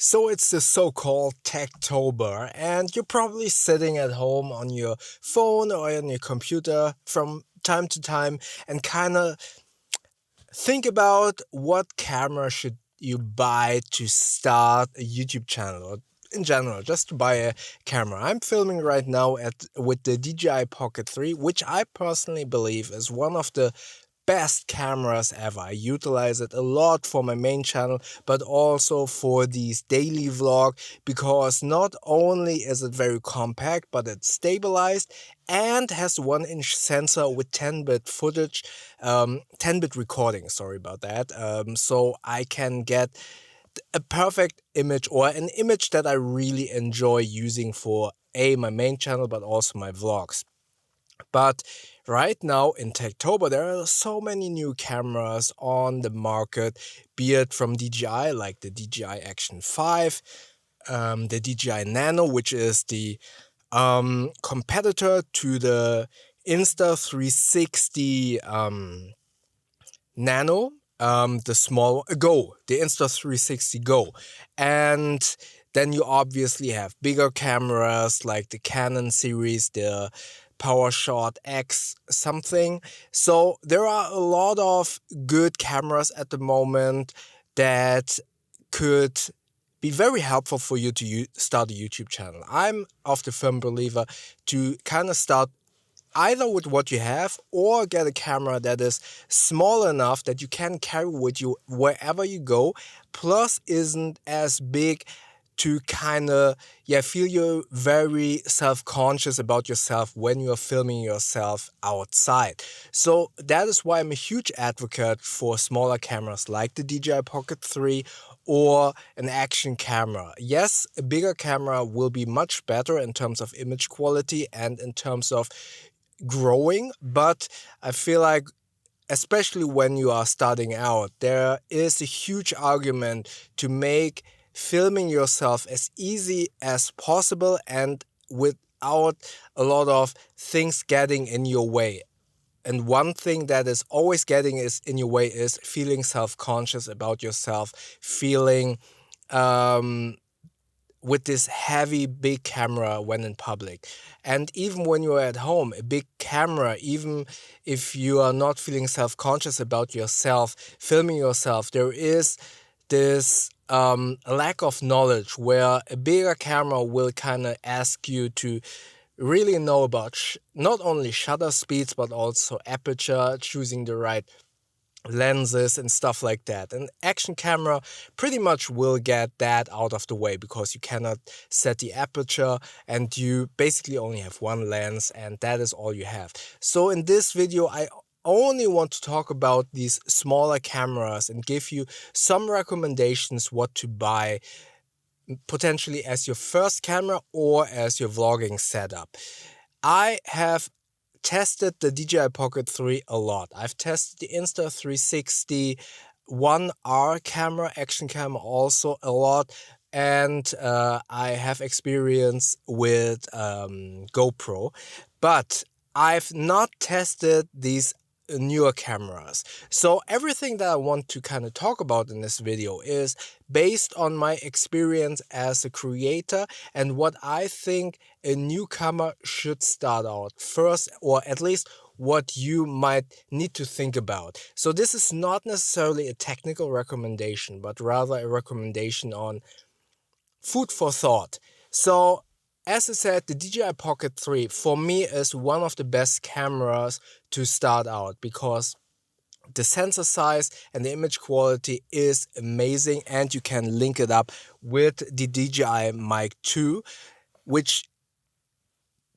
So it's the so-called Tech-tober, and you're probably sitting at home on your phone or on your computer from time to time and kind of think about what camera should you buy to start a YouTube channel, or in general, just to buy a camera. I'm filming right now with the DJI Pocket 3, which I personally believe is one of the best cameras ever. I utilize it a lot for my main channel, but also for these daily vlog, because not only is it very compact, but it's stabilized and has 1-inch sensor with 10-bit footage, 10-bit recording, sorry about that. So I can get a perfect image, or an image that I really enjoy using for my main channel, but also my vlogs. But right now in Tech-tober, there are so many new cameras on the market, be it from DJI, like the DJI Action 5, the DJI Nano, which is the competitor to the Insta360 Nano, the small the Insta360 Go. And then you obviously have bigger cameras like the Canon series, the PowerShot X something. So there are a lot of good cameras at the moment that could be very helpful for you to start a YouTube channel. I'm of the firm believer to kind of start either with what you have, or get a camera that is small enough that you can carry with you wherever you go, plus isn't as big to kind of feel you're very self-conscious about yourself when you're filming yourself outside. So that is why I'm a huge advocate for smaller cameras like the DJI Pocket 3 or an action camera. Yes, a bigger camera will be much better in terms of image quality and in terms of growing, but I feel like, especially when you are starting out, there is a huge argument to make filming yourself as easy as possible and without a lot of things getting in your way. And one thing that is always getting in your way is feeling self-conscious about yourself, feeling with this heavy big camera when in public. And even when you're at home, a big camera, even if you are not feeling self-conscious about yourself filming yourself, there is this lack of knowledge where a bigger camera will kind of ask you to really know about not only shutter speeds, but also aperture, choosing the right lenses and stuff like that. An action camera pretty much will get that out of the way, because you cannot set the aperture and you basically only have one lens, and that is all you have. So in this video, I only want to talk about these smaller cameras and give you some recommendations what to buy, potentially as your first camera or as your vlogging setup. I have tested the DJI Pocket 3 a lot. I've tested the Insta360 1R camera, action camera, also a lot. And I have experience with GoPro, but I've not tested these newer cameras. So everything that I want to kind of talk about in this video is based on my experience as a creator and what I think a newcomer should start out first, or at least what you might need to think about. So this is not necessarily a technical recommendation, but rather a recommendation on food for thought. So as I said, the DJI Pocket 3 for me is one of the best cameras to start out, because the sensor size and the image quality is amazing, and you can link it up with the DJI Mic 2, which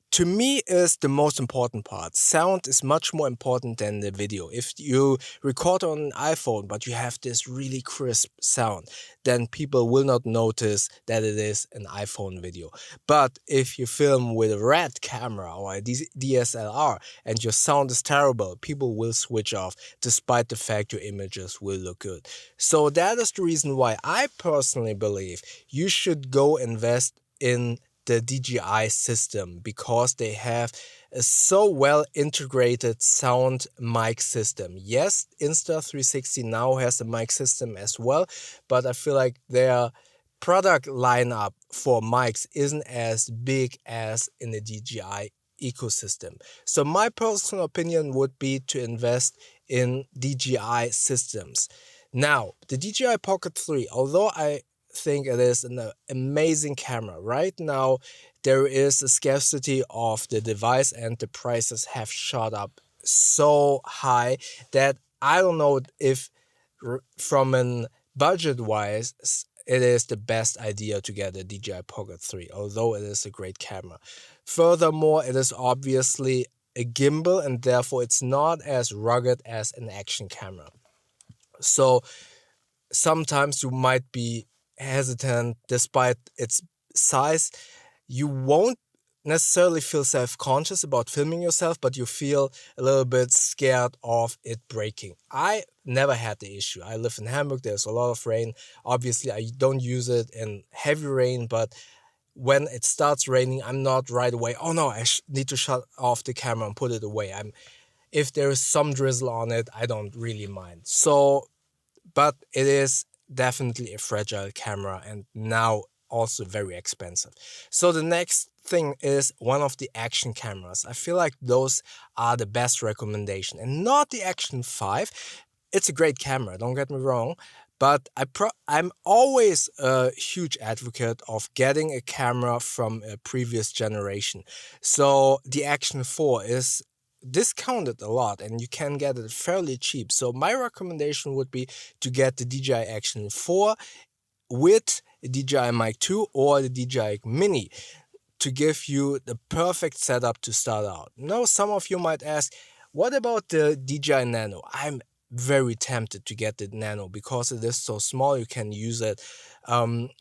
to me is the most important part. Sound is much more important than the video. If you record on an iPhone but you have this really crisp sound, then people will not notice that it is an iPhone video. But if you film with a RED camera or a DSLR and your sound is terrible, people will switch off, despite the fact your images will look good. So that is the reason why I personally believe you should go invest in the DJI system, because they have a so well integrated sound mic system. Yes, Insta360 now has a mic system as well, but I feel like their product lineup for mics isn't as big as in the DJI ecosystem. So my personal opinion would be to invest in DJI systems. Now, the DJI Pocket 3, although I think it is an amazing camera, right now there is a scarcity of the device and the prices have shot up so high that I don't know if from an budget wise it is the best idea to get a DJI Pocket 3, although it is a great camera. Furthermore, it is obviously a gimbal and therefore it's not as rugged as an action camera. So sometimes you might be hesitant despite its size. You won't necessarily feel self-conscious about filming yourself, but you feel a little bit scared of it breaking. I never had the issue. I live in Hamburg, there's a lot of rain. Obviously, I don't use it in heavy rain, but when it starts raining, I'm not right away, oh no, I need to shut off the camera and put it away. If there is some drizzle on it, I don't really mind. So but it is definitely a fragile camera and now also very expensive. So the next thing is one of the action cameras. I feel like those are the best recommendation and not the Action 5. It's a great camera, don't get me wrong, but I'm always a huge advocate of getting a camera from a previous generation. So the Action 4 is discounted a lot and you can get it fairly cheap. So my recommendation would be to get the DJI Action 4 with the DJI Mic 2 or the DJI Mini to give you the perfect setup to start out. Now, some of you might ask, what about the DJI Nano? I'm very tempted to get the Nano because it is so small. You can use it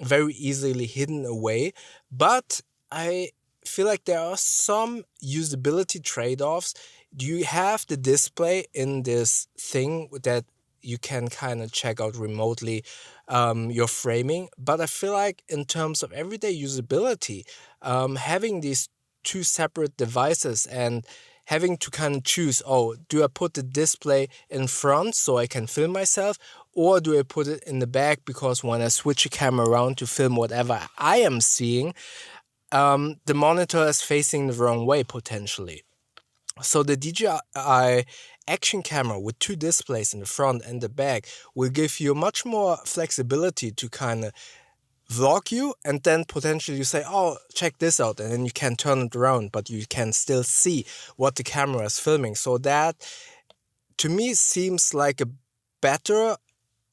very easily hidden away. But I feel like there are some usability trade-offs. Do you have the display in this thing that you can kind of check out remotely your framing? But I feel like in terms of everyday usability, having these two separate devices and having to kind of choose, oh, do I put the display in front so I can film myself, or do I put it in the back because when I switch a camera around to film whatever I am seeing, the monitor is facing the wrong way potentially. So the DJI action camera with two displays in the front and the back will give you much more flexibility to kind of vlog you, and then potentially you say, oh, check this out, and then you can turn it around, but you can still see what the camera is filming. So that to me seems like a better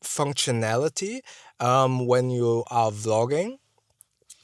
functionality when you are vlogging.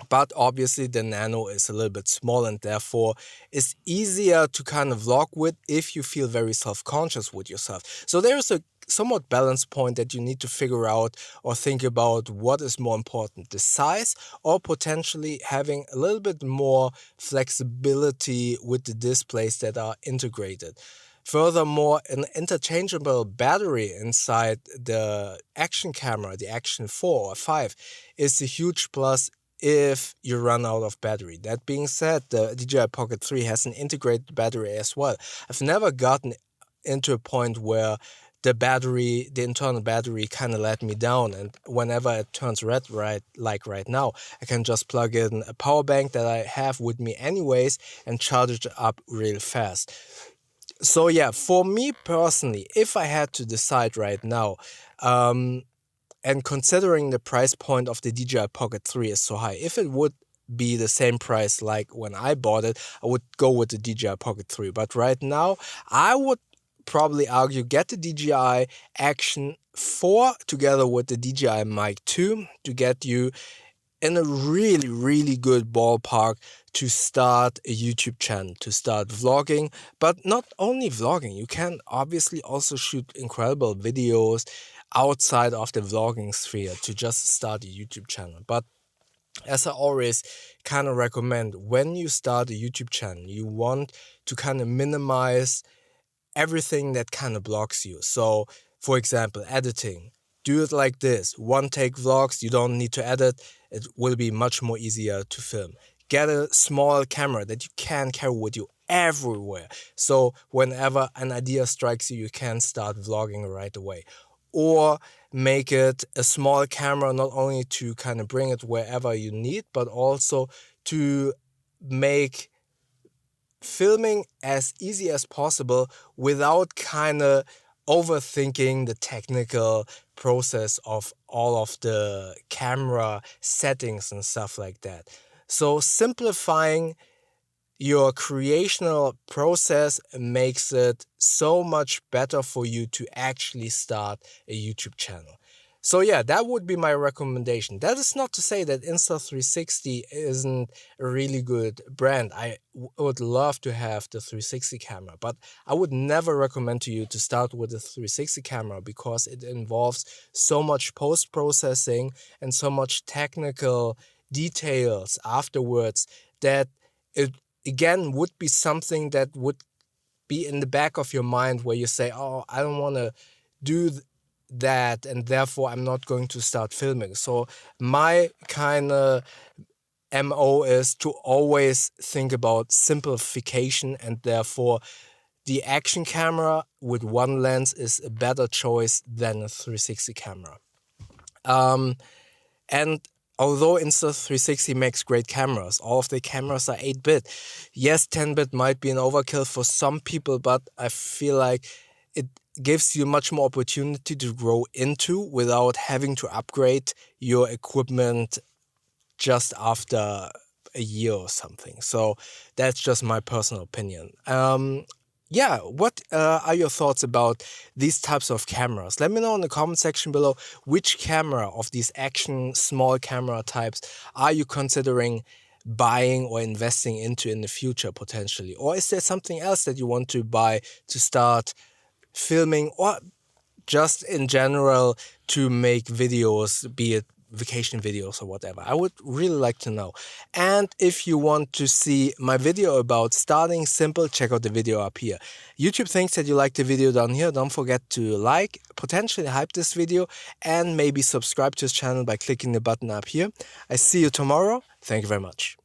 But obviously the Nano is a little bit small and therefore it's easier to kind of vlog with if you feel very self-conscious with yourself. So there's a somewhat balanced point that you need to figure out or think about what is more important, the size or potentially having a little bit more flexibility with the displays that are integrated. Furthermore, an interchangeable battery inside the action camera, the Action 4 or 5, is a huge plus if you run out of battery. That being said, the DJI Pocket 3 has an integrated battery as well. I've never gotten into a point where the internal battery kind of let me down, and whenever it turns red, like right now, I can just plug in a power bank that I have with me anyways and charge it up real fast. So yeah, for me personally, if I had to decide right now, and considering the price point of the DJI Pocket 3 is so high, if it would be the same price like when I bought it, I would go with the DJI Pocket 3. But right now, I would probably argue get the DJI Action 4 together with the DJI Mic 2 to get you in a really, really good ballpark to start a YouTube channel, to start vlogging. But not only vlogging, you can obviously also shoot incredible videos outside of the vlogging sphere to just start a YouTube channel. But as I always kind of recommend, when you start a YouTube channel, you want to kind of minimize everything that kind of blocks you. So, for example, editing. Do it like this. One take vlogs, you don't need to edit. It will be much more easier to film. Get a small camera that you can carry with you everywhere. So whenever an idea strikes you, you can start vlogging right away. Or make it a small camera, not only to kind of bring it wherever you need, but also to make filming as easy as possible without kind of overthinking the technical process of all of the camera settings and stuff like that. So simplifying your creational process makes it so much better for you to actually start a YouTube channel. So yeah, that would be my recommendation. That is not to say that Insta360 isn't a really good brand. I would love to have the 360 camera, but I would never recommend to you to start with the 360 camera because it involves so much post-processing and so much technical details afterwards that it again would be something that would be in the back of your mind where you say, oh, I don't want to do that, and therefore I'm not going to start filming. So my kind of MO is to always think about simplification, and therefore the action camera with one lens is a better choice than a 360 camera. And although Insta360 makes great cameras, all of the cameras are 8-bit. Yes, 10-bit might be an overkill for some people, but I feel like it gives you much more opportunity to grow into without having to upgrade your equipment just after a year or something. So that's just my personal opinion. Yeah, what are your thoughts about these types of cameras? Let me know in the comment section below which camera of these action small camera types are you considering buying or investing into in the future potentially? Or is there something else that you want to buy to start filming, or just in general to make videos, be it vacation videos or whatever? I would really like to know. And if you want to see my video about starting simple, check out the video up here. YouTube thinks that you like the video down here. Don't forget to like, potentially hype this video, and maybe subscribe to this channel by clicking the button up here. I see you tomorrow. Thank you very much.